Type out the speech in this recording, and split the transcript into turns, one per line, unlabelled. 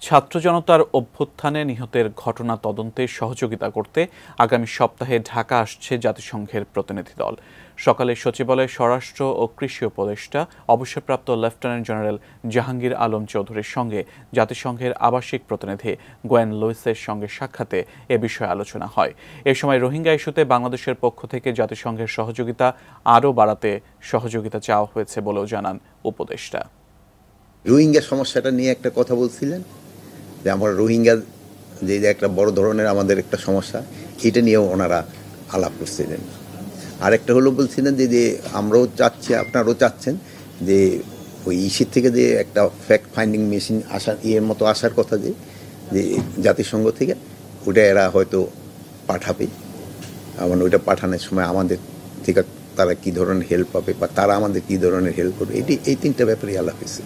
ছাত্র জনতার অভ্যুত্থানে নিহতের ঘটনা তদন্তে সহযোগিতা করতে আগামী সপ্তাহে ঢাকা আসছে জাতিসংঘের প্রতিনিধি দল। সকালে সচিবালয়ে স্বরাষ্ট্র ও কৃষি উপদেষ্টা অবসরপ্রাপ্ত লেফটেন্যান্ট জেনারেল জাহাঙ্গীর আলম চৌধুরীর সঙ্গে জাতিসংঘের আবাসিক প্রতিনিধি গোয়েন লুইসের সঙ্গে সাক্ষাতে এ বিষয়ে আলোচনা হয়। এ সময় রোহিঙ্গা ইস্যুতে বাংলাদেশের পক্ষ থেকে জাতিসংঘের সহযোগিতা আরও বাড়াতে সহযোগিতা চাওয়া হয়েছে বলেও জানান উপদেষ্টা।
রোহিঙ্গা সমস্যাটা নিয়ে একটা কথা বলছিলেন যে আমরা রোহিঙ্গা যে একটা বড় ধরনের আমাদের একটা সমস্যা, এটা নিয়েও ওনারা আলাপ করছিলেন। আরেকটা হলো বলছিলেন যে আমরাও চাচ্ছি, আপনারাও চাচ্ছেন যে ওই ইসির থেকে যে একটা ফ্যাক্ট ফাইন্ডিং মেশিন আসার মতো আসার কথা যে জাতিসংঘ থেকে, ওটা এরা হয়তো পাঠাবে। মানে ওইটা পাঠানোর সময় আমাদের থেকে তারা কী ধরনের হেল্প পাবে বা তারা আমাদের কী ধরনের হেল্প করবে, এই তিনটা ব্যাপারে আলাপ হয়েছে।